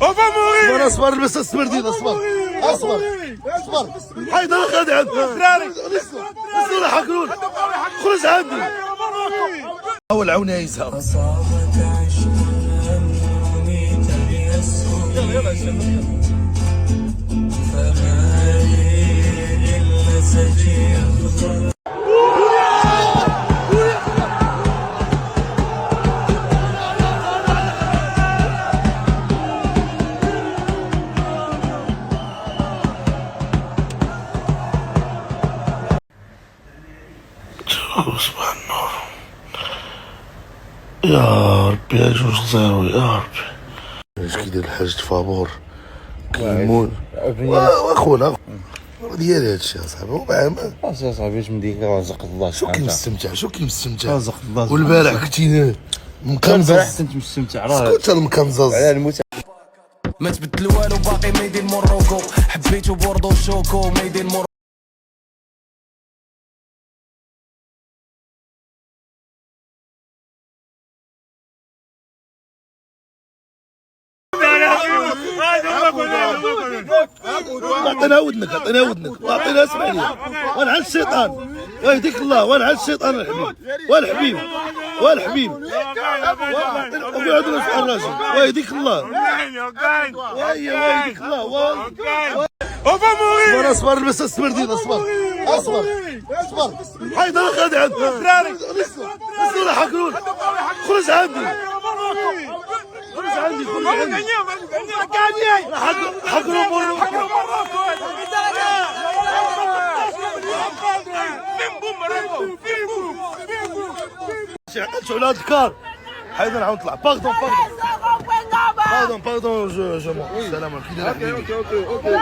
اصبر اصبر بس اصبر دينا اصبر اصبر اصبر حيدر غادي عندك اصبر حكرون خرج عندي حاول عاوني يا اسحاق يلا صباح النور يا ربي يا 2-0 يا ربي. اش كيدير الحاج فابور كيمون واخونا ديالي هادشي اصاحبي يا صاحبي اش مديك رزق الله شو كيمستمتع رزق الله والبارح كنتي مكنزز البارح كنت مستمتع راه كنت المكنزز على ما تبدل والو باقي ميدين موروكو حبيتو بوردو شوكو ميدين موروكو اعطينا ودنك واعطينا اسمع لي ونعل الشيطان ويهديك الله ونعل الشيطان الحبيب والحبيب وقعدوا نسمع الراجل ويهديك الله ويهديك الله اصبر بس اصبر دينا اصبر حيدر غادي عندك اصبر حكرون خرج عندي حكرون عقلتو على هاد الكار حيدر نعاود نطلع باردون السلام عليكم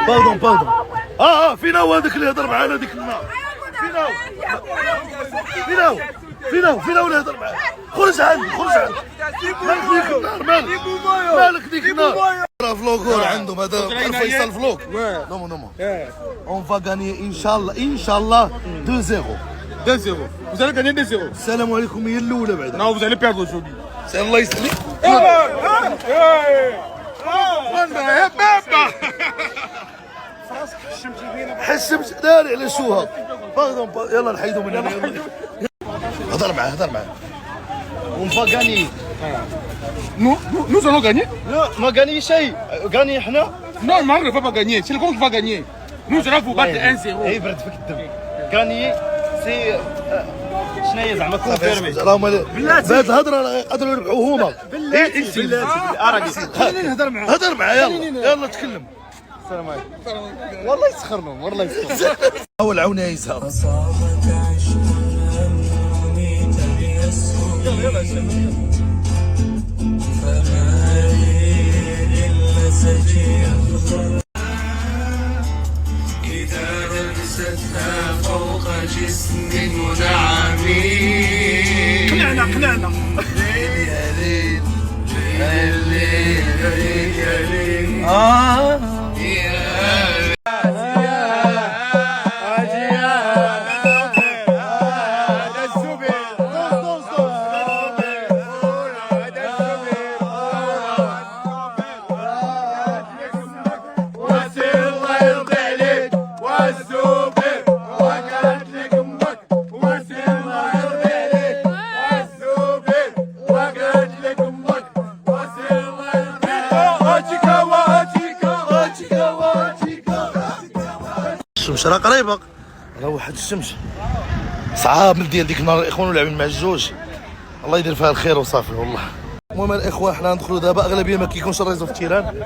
باردون فينا هو هذاك اللي هضر معانا ديك النهار فينا اللي هضر معانا خرج عندي مالك ديك النهار فلوغور عندهم هذا فيصل فلوغ نو اون فا غاني ان شاء الله 2-0 Vous allez gagner 2-0. السلام عليكم هي الاولى بعدا Non, vous allez perdre aujourd'hui. الله يسلمك حشمت داري على شوها باردون يلا نحيدو من هنا هضر معاه ونفا Nous allons gagner. لا ما غاني شيء غاني حنا Non, le Maroc ne va pas gagner. C'est le Congo qui va gagner. Nous allons vous battre 1-0. اي برد فيك الدم كاني سي شنو هي زعما كونفيرمي راهم بهاد الهضره يقدروا يربحوا هما بلاتي هضر معاه يلا تكلم السلام عليكم والله يسخرنا حاول عاوني يا اسحاق يلا إذا لبستها فوق جسم ونعمي قنعنا. ليل يا ليل الشمس راه قريبه راه واحد الشمس صعاب من ديال ديك النهار الاخوان لاعبين مع الجوج الله يدير فيها الخير وصافي والله. المهم الاخوان حنا ندخلوا دابا اغلبيه ما كيكونش الريزو في التيران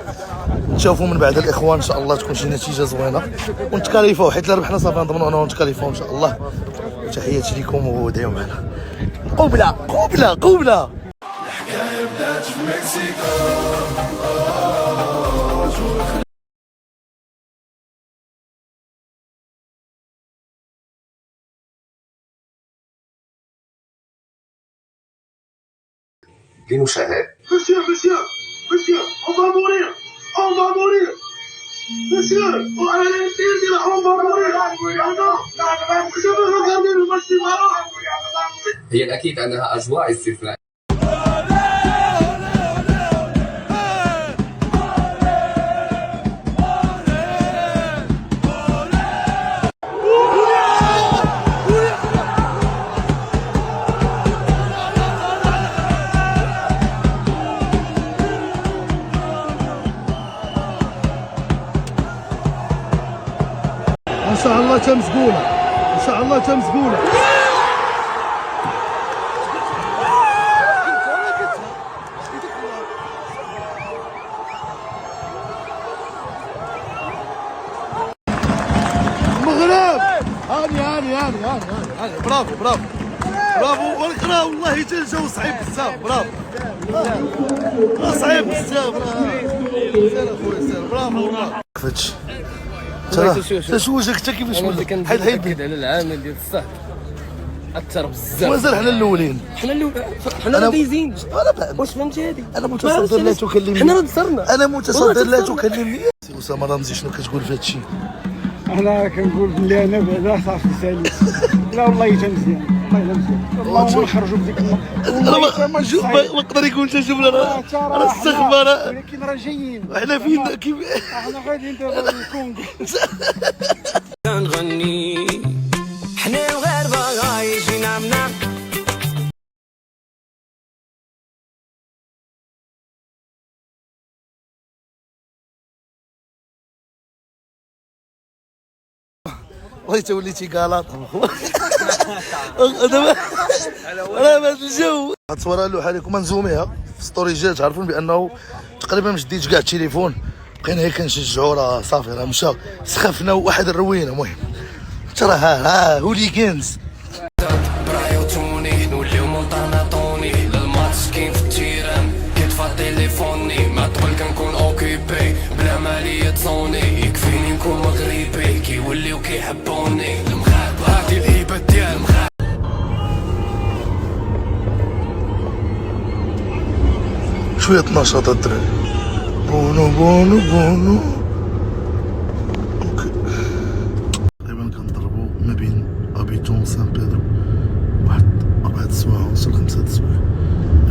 نشوفوا من بعد الاخوان ان شاء الله تكون شي نتيجه زوينه ونتكاليفاو حيت لا ربحنا صافي نضمنوا اننا نتكاليفاو ان شاء الله. تحياتي لكم ودعيو معنا. قوبله الحكايه بدات في مكسيكو لنشاهد. Monsieur, on va mourir. Monsieur, on va mourir. Je veux regarder le match du Maroc. هي الأكيد أنها أجواء استثنائية. شاء الله تمسقوله، ان شاء الله تمسقوله. المغرب هاني برافو برافو برافو. والكرا والله حتى الجو صعيب بزاف. برافو صعيب بزاف. سير اخويا سير. برافو والله. كيفاش تشوجك حتى كيفاش ولا حيد كده على العامل ديال الصح اثر بزاف. مازال حنا الاولين. حنا دايزين. انا واش فهمتي هذه؟ انا متصدر لا تكلمني. حنا صرنا. انا متصدر لا تكلمني. سي اسامه رمزي شنو كتقول في هذا الشيء؟ انا كنقول بلي انا بعدا صافي سالي. لا والله حتى مزيان، والله الا مزيان. اللهم نخرجوا بديك ما نقدر يكون حتى جمله. راه السخبه ولكن راه جايين. احنا فين كيف احنا غاديين دابا للكونغو. كنغني حنا الغربة عايشين عمنا. والله انت وليتي كالاط دابا راه هذا الجو. هاد الصوره اللوحه لكم نزوميها في ستوري جات. تعرفون بانه تقريبا ما شديتش كاع التليفون، بقينا هيك كنشجعوا. راه صافي راه مشى سخفنا واحد الروينه. المهم ترى ها هوليغانز برايوتوني نوليو مونطاناطوني للماتش كاين في التيران كيطفى تليفوني معطل كنكون اوكيبي بلا مالية صوني يكفيني نكون مغربي كيوليو كيحبوني المغاربة هادي الهيبة ديال المغاربة. شويه نشاط الدراري. بونو تقريبا كنضربو ما بين ابيتون سان بيدرو واحد 4 سوايع ونص ل 5 سوايع.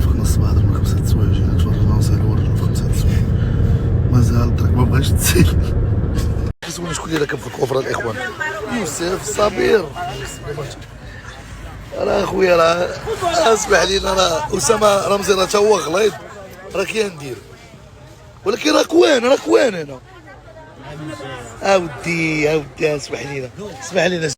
فقنا الصباح درنا 5 سوايع جينا تفرجنا وسالو ورجعنا في 5 سوايع. مازال الطريق ما بغاش تسير. كيسولني شكون اللي راكب في الكوفره الاخوان. يوسف صابير. راه اخويا راه اسمح لينا راه اسامه رمزي راه تا هو غليظ راه كيندير، ولكن راه كوان انا. اودي اسمح لينا